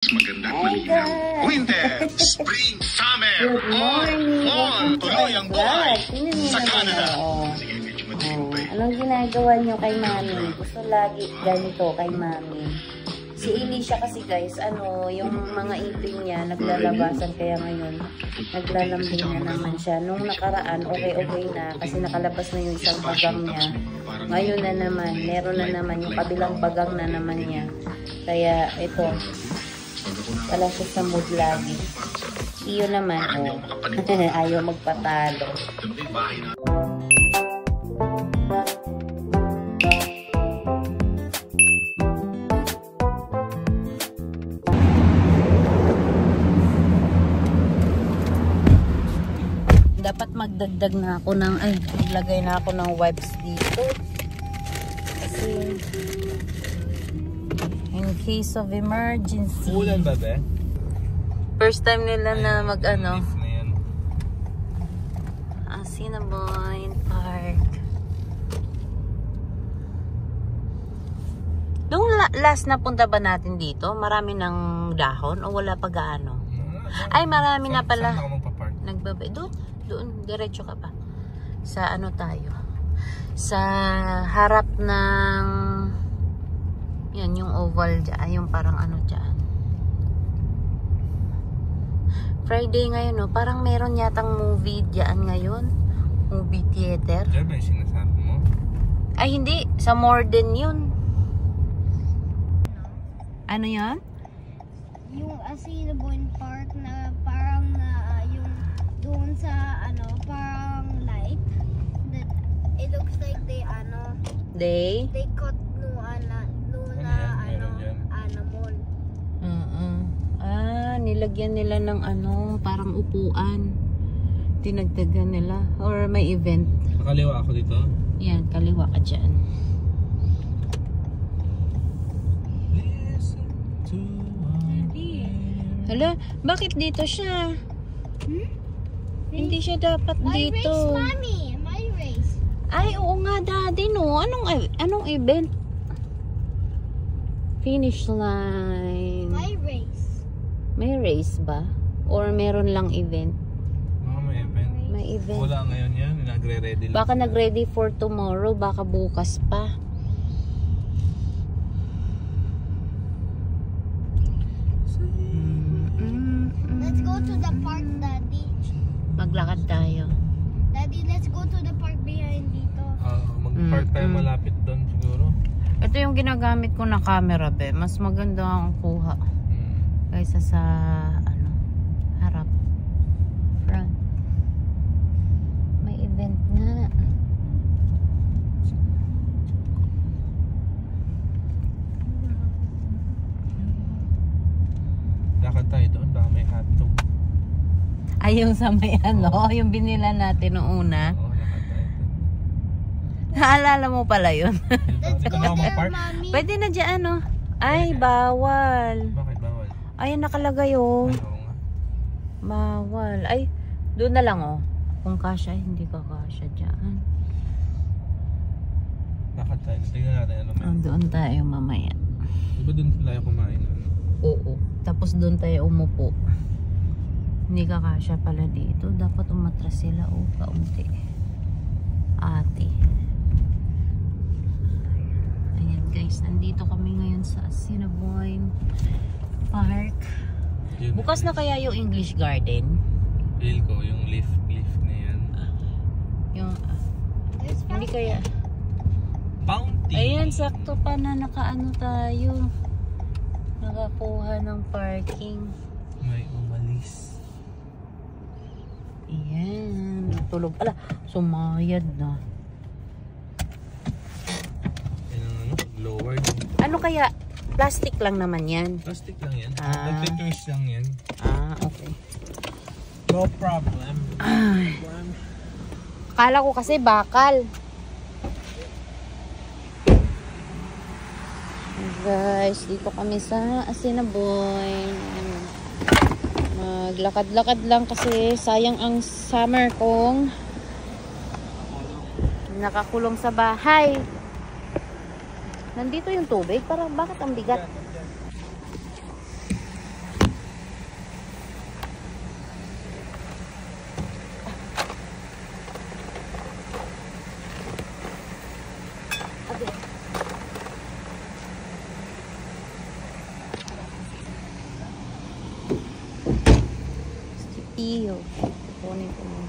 Magandang malinaw. Winter, spring, summer, or fall. Tuloy ang buhay sa Canada. Sige, medyo madilim pa eh. Anong ginagawa nyo kay mami? Gusto lagi ganito kay mami. Si Alicia kasi guys, yung mga ipin niya naglalabasan, kaya ngayon naglalambing na naman siya. Nung nakaraan, okay na kasi nakalabas na yung isang bagang niya. Ngayon na naman, meron na naman yung kabilang bagang na naman niya. Kaya ito, wala siya sa mood lagi. Iyo naman, ayaw magpatalo. Dapat magdagdag na ako ng, maglagay na ako ng wipes dito. Kasi in case of emergency. Ulan ba, be? First time nila na Assiniboine Park. Nung last na punta ba natin dito, marami ng dahon o wala pa gaano? Ay, marami na pala. Saan ako magpa-park? Nagbabay. Doon, diretso ka pa. Sa tayo? Sa harap ng yan, yung oval dyan. Yung parang dyan. Friday ngayon, no? Parang meron yatang movie dyan ngayon. Movie theater. Diyan ba yung sinasabi mo? Ay, hindi. Sa Morden yun. Ano yan? Yung Assiniboine Park na parang yung doon sa parang light that it looks like they cut animal. Nilagyan nila ng parang upuan. Tinagdagan nila or may event. Kaliwa ako dito. Yan, kaliwa ka dyan. Hala, bakit dito siya? Hindi siya dapat dito. My race, mommy. My race. Ay, oo nga, daddy, no. Anong event? Finish line. My race. May race ba? Or meron lang event? May event. May event. Wala ngayon yan. Nagre-ready lang. Baka nag-ready for tomorrow. Baka bukas pa. Let's go to the park, Daddy. Maglakad tayo. Daddy, let's go to the park behind dito. Mag-park tayo malapit doon siguro. Ito yung ginagamit ko na camera, be. Mas maganda ang kuha. Kaysa sa, harap. Front. May event na. Lakad tayo doon. Baka may hotdog. Ay, yung sa may yung binila natin noong una. Oo, lakad tayo doon. Naalala mo pala yun. Let's go there, Mommy. Pwede na dyan, Ay, bawal. Bakit bawal? Ay, nakalagay, Ay, oo nga. Bawal. Ay, doon na lang, Kung kasya, hindi ka kasya dyan. Lakad tayo. Tingnan natin Doon tayo mamaya. Diba doon tayo kumain? Oo. Tapos doon tayo umupo. Hindi ka kasya pala dito. Dapat umatras sila kaunti. Ate. Ayan guys, nandito kami ngayon sa Assiniboine Park. Bukas na kaya yung English Garden? Feel ko, yung leaf na yan. Yung, hindi kaya. Bounty! Ayan, sakto pa na tayo. Nakakuha ng parking. May umalis. Ayan, natulog. Ala, sumayad na. Ayan lowered. Ano kaya? Plastic lang naman yan. Plastic lang yan. Nagtitwist lang yan. Okay. No problem. Ay. Akala ko kasi bakal. Guys, dito kami sa Assiniboine. Maglakad-lakad lang kasi sayang ang summer kong nakakulong sa bahay. Nandito yung tubig. Parang bakit ang bigat? Pio. Kunin ko muna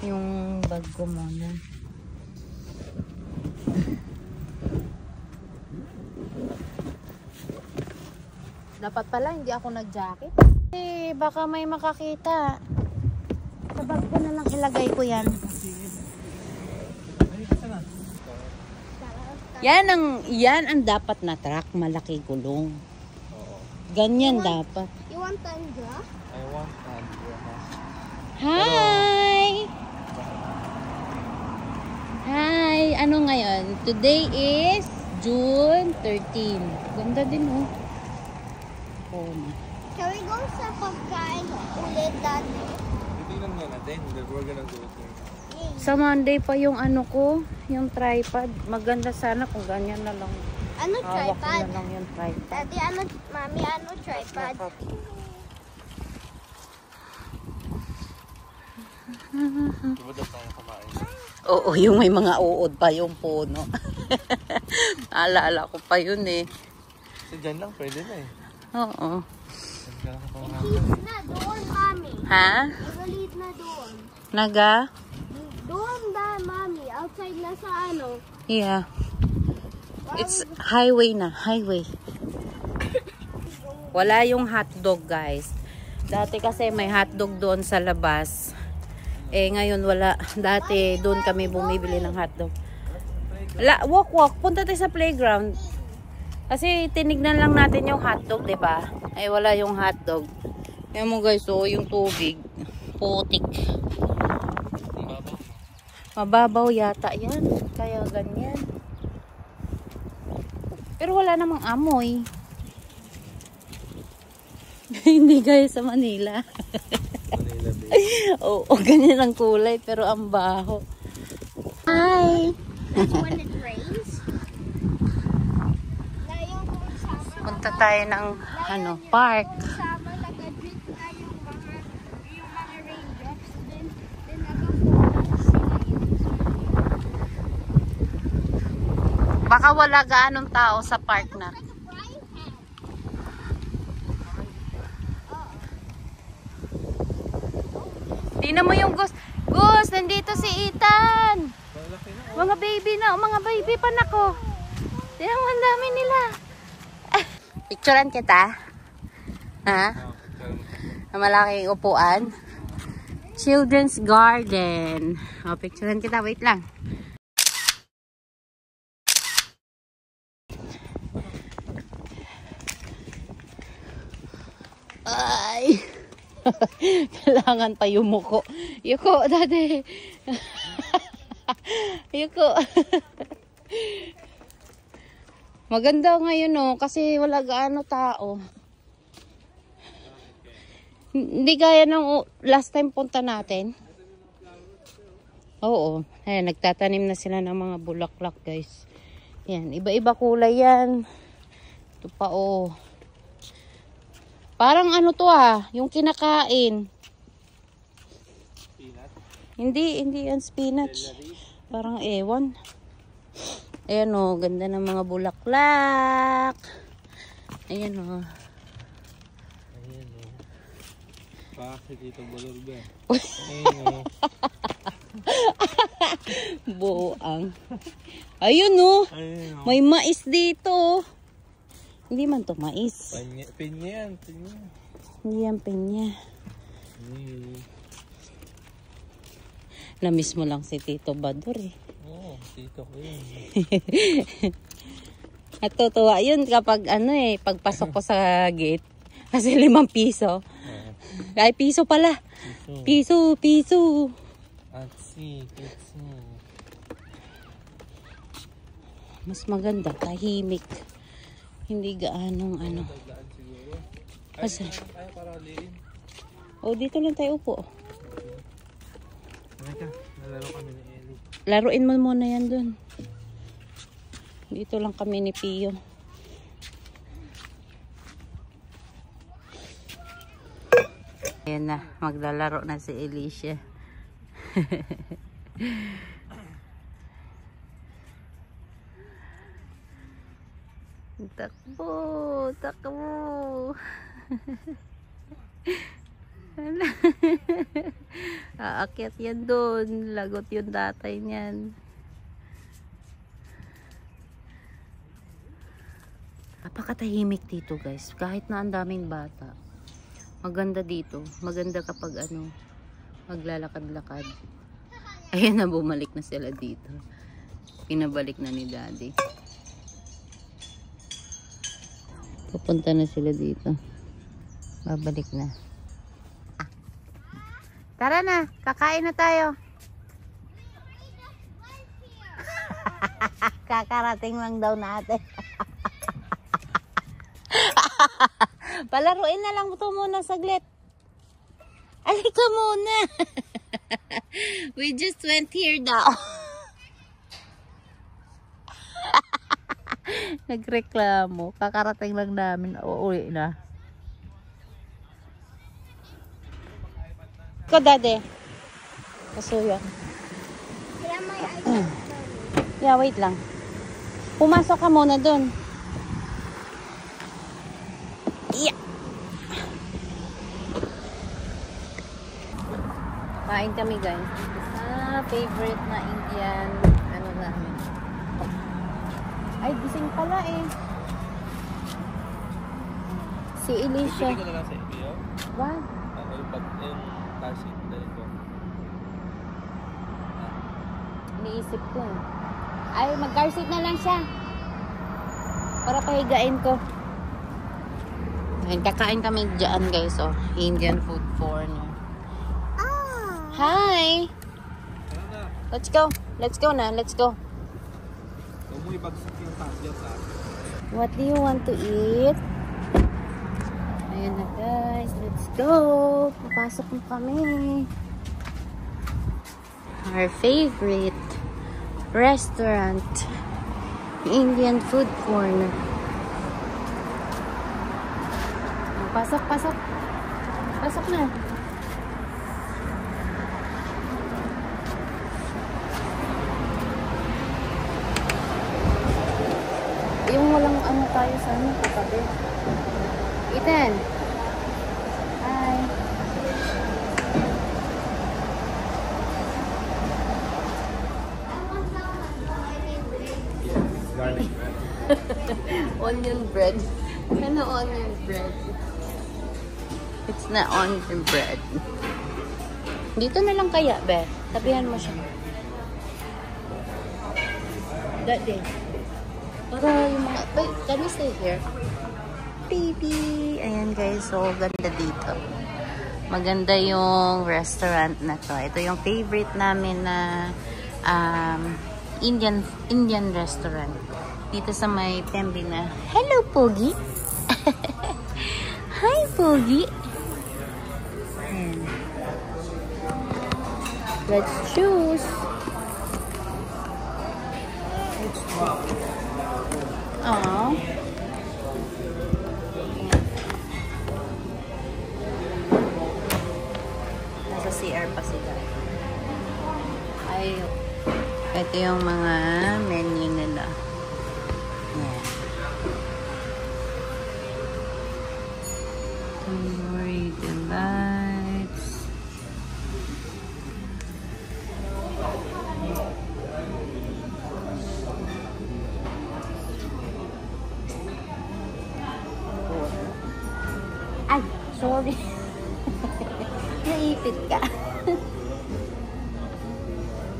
yung bag ko muna. Dapat pala hindi ako nag-jacket. Eh, baka may makakita. Sa bag ko na lang ilagay ko yan. Yan ang dapat na truck, malaki gulong. Ganyan dapat. You want Tundra? I want Tundra. Hi! Hi! Ano ngayon? Today is June 13. Ganda din oh. Can we go sa pagkain ulit dati? Titignan nga natin. We're gonna go there. Sa Monday pa yung ano ko, yung tripod. Maganda sana kung ganyan na lang. Ano Hawak ko tripod? na lang yung tripod. Daddy, ano, mami, ano tripod? Diba daw tayo kumain? Oo, yung may mga uod pa yung puno. Alala ko pa yun eh. Kasi dyan lang pwede na eh. Oo. Dyan lang kumain. Maliit na doon, mami. Ha? Maliit na doon. Naga? Doon ba, mami? Outside na sa ano? Yeah. It's highway na, highway. Wala yung hotdog, guys. Dati kasi may hotdog doon sa labas. Eh, ngayon wala. Dati doon kami bumibili ng hotdog. Walk. Punta tayo sa playground. Kasi tinignan lang natin yung hotdog, 'di ba? Ay wala yung hotdog. Yan mo guys, so yung tubig, putik. Mababaw yata 'yan. Kaya ganyan. Pero wala namang amoy. Hindi guys sa Manila. Manila Bay. Oo, ganyan ang kulay pero ang baho. Hi! That's when it rains. Na yung kung summer, Punta tayo ng park. kung summer, nag-drip na yung mga raindrops. Then nag-fall sila. Baka wala gaanong tao sa park na. Tingnan mo yung Gus. Gus, nandito si Ethan. Mga baby na. Mga baby pa nako. Tingnan mo, ang dami nila. Picturean kita. Ha? Malaking upuan. Children's Garden. O, picturean kita. Wait lang. Ay. Kailangan pa yumuko. Yuko, dati. Yuko. Maganda ngayon oh, kasi wala gaano tao. Hindi gaya ng last time punta natin. Oo. Ayan, nagtatanim na sila ng mga bulaklak guys. Yan, iba-iba kulay yan. Ito pa oh. Parang ano to yung kinakain. Peanut? Hindi yan spinach. Parang ewan. Ayan o, ganda ng mga bulaklak. Ayan o. Ayan o. Bakit dito bulol ba? Ayan o. Buang. Ayun o. Ayan o. May mais dito. Hindi man to mais. Pinya yan. Pinya. Hindi yan pinya. Namiss mo lang si Tito Bador eh. Oo, tito ko yun. Natutuwa yun kapag pagpasok ko sa gate. Kasi 5 piso. Ay, piso pala. Piso. Atsi, piso. Mas maganda, tahimik. Hindi gaanong Asa? Ay, para liin. O, dito lang tayo upo. Teka, nalaro kami ni Ellie. Laruin mo muna yan dun. Dito lang kami ni Pio. Ayan na, maglalaro na si Alicia. Takbo. Aakyat yan doon. Lagot yung tatay niyan. Napakatahimik dito guys. Kahit na ang daming bata. Maganda dito. Maganda kapag maglalakad-lakad. Ayan na, bumalik na sila dito. Pinabalik na ni daddy. Pupunta na sila dito. Babalik na. Tara na, kakain na tayo. Kakarating lang daw natin. Palaruin na lang ito muna saglit. Alika muna. We just went here daw. Nagreklamo. Kakarating lang namin. Uuwi na. Ikaw, daddy. Kasuya. Kaya may ID. Yeah, wait lang. Pumasok ka muna dun. Yeah. Kain kami guys. Favorite na Indian namin. Ay, gising pala eh. Si Alicia. Hindi ko na lang sa iyo. What? Yung car seat dali ko. Iniisip ko eh. Ay, mag-car seat na lang siya. Para pahigain ko. Ayun, kakain kami dyan guys, oh. Indian food corner. Hi! Let's go. Let's go na. Let's go. Huwag mo ibagsak yung tablet ha. What do you want to eat? Ayan na guys. Let's go. Papasok na kami. Our favorite restaurant. Indian food corner. Pasok, pasok. Pasok na. Yung walang tayo sa katabi. Ethan. Hi. Garlic bread. Onion bread. Ano onion bread? It's not onion bread. Dito na lang kaya, Beth. Tabihan mo siya. Daddy. Para yung mga... Wait, can you stay here? Baby! Ayan guys, so ganda dito. Maganda yung restaurant na to. Ito yung favorite namin na Indian restaurant. Dito sa may Pembina. Hello, Pogi! Hi, Pogi! Ayan. Let's choose. Aww. Nasa CR pa sila. Ay, ito yung mga menu nila. Ayan. Tandoori delights. Ay, sorry. Naipit ka.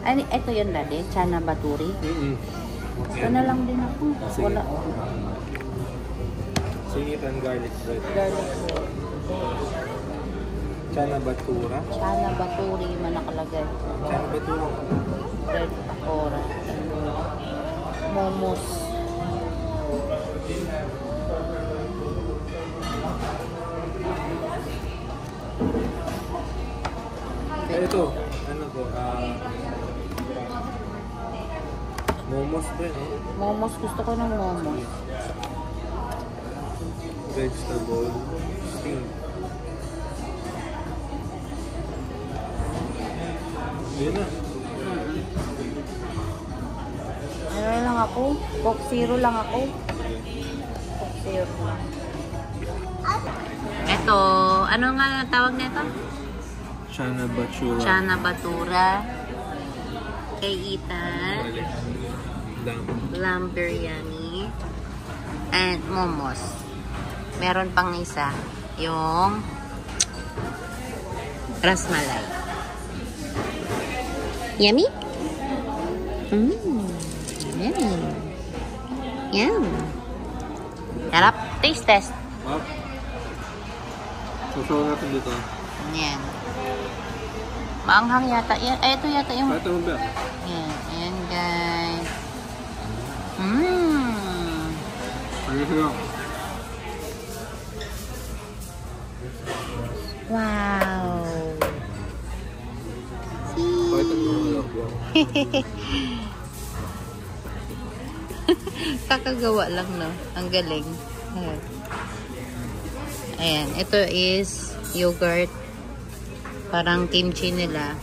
Ano, ito yun dali, Chana Baturi. Ito na lang din ako. Wala. Singit and garlic bread. Garlic bread. Chana Batura. Chana Baturi man nakalagay. Chana Batura. Bread pakora. Momos. Ito, ano ko, momos din, eh. Momos, gusto ko ng momos. Vegetable steam. Yun na. Ano lang ako? Coke Zero lang ako. Coke Zero lang. Ito, ano nga tawag nito? Chana Batura. Chana Batura. Kay Ethan. Lamb biryani. And momos. Meron pang isa. Yung rasmalai. Yummy? Yummy. Yum. Sarap. Taste test. Wow. Susuwa natin dito. Yan. Maanghang yata. Yan. Ay, ito yata yung... Ito mo ba? Yan. Ayan, guys. Ayos lang. Wow. Kahit ang mga lang. Kakagawa lang, no? Ang galing. Ayan. Ito is yogurt. Parang kimchi nila.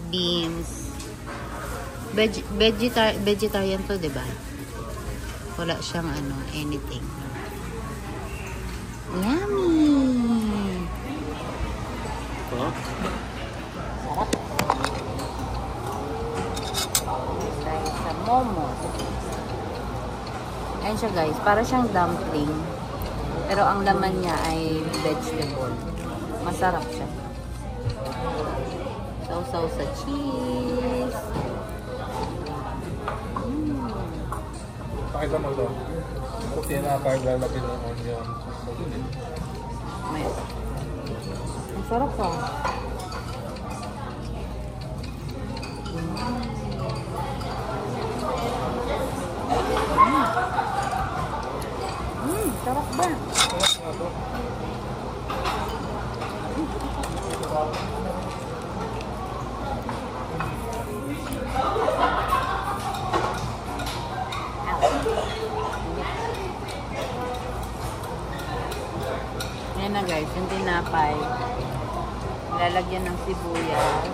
Beans. Vegetarian to, diba? Wala siyang anything. Yummy! Huh? Sarap. Dahil sa momo. Ayan siya, guys. Para siyang dumpling. Pero ang laman niya ay vegetable. Masarap siya. Sausaw sa cheese. Pakita mo to. Kasi nakakaglalapin ng onion. May. Ang sarap pa. Sarap ba? Ayan na, guys, yung tinapay. Lalagyan ng sibuyas.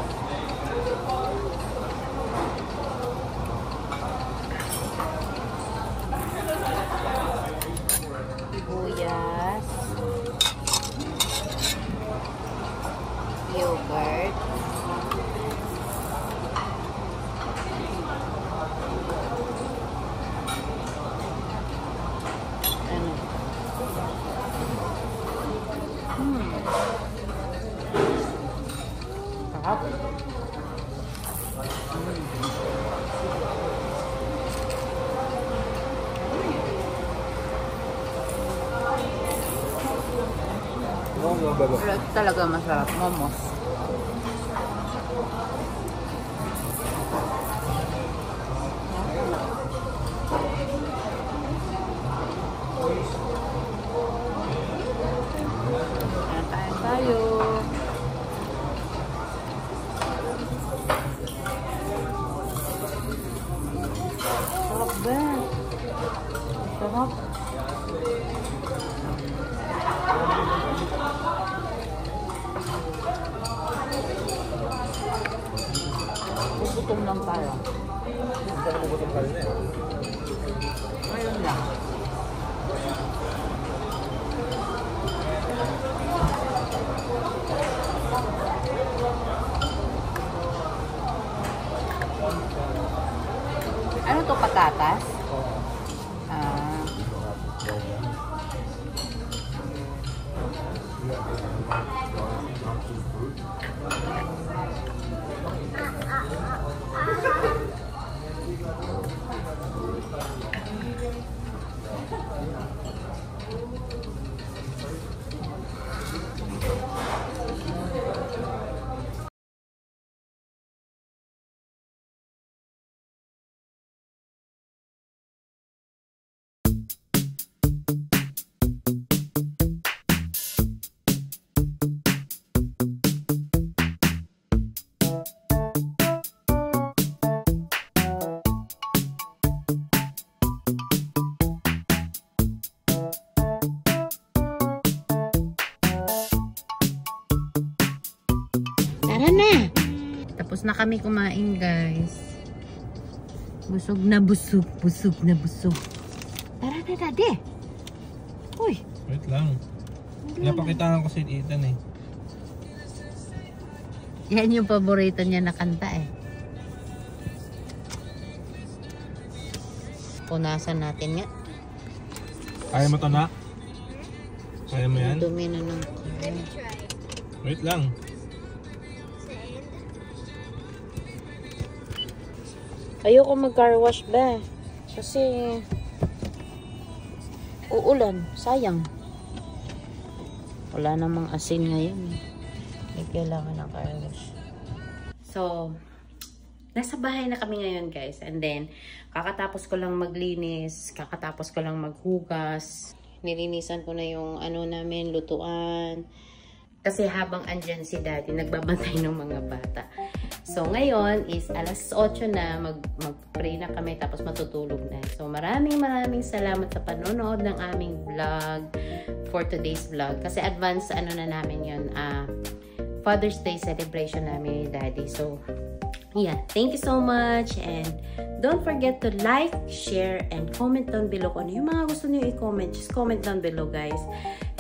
Sibuyas. Yogurt. Sarap. Pero ito talaga masarap. Momos. Kain tayo. Sarap ba? Sarap. Gutom lang tayo. Gutom ka rin eh. Ngayon lang. Ano to, patatas? Ah. Tara na! Tapos na kami kumain, guys. Busog na busog. Busog na busog. Tara na, Daddy. Uy. Wait lang. Napakitaan ko si Ethan eh. Yan yung paborito niya na kanta eh. Punasan natin nga. Kaya mo to na? Kaya mo yan? Dumi na ng Let me try. Wait lang. Ayoko mag-car wash ba? Kasi uulan, sayang. Wala namang asin ngayon. May kailangan ng car wash. So, nasa bahay na kami ngayon guys. And then, kakatapos ko lang maglinis, kakatapos ko lang maghugas. Nilinisan ko na yung ano namin, lutuan. Kasi habang andyan si daddy, nagbabantay ng mga bata. So, ngayon is alas 8 na, mag-pray na kami, tapos matutulog na. So, maraming salamat sa panonood ng aming vlog for today's vlog. Kasi advance, ano na namin yun, Father's Day celebration namin ni daddy. So, yeah, thank you so much. And don't forget to like, share, and comment down below kung ano yung mga gusto niyo i-comment. Just comment down below, guys.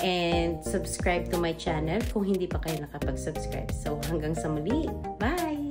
And subscribe to my channel kung hindi pa kayo nakapag-subscribe. So, hanggang sa muli. Bye!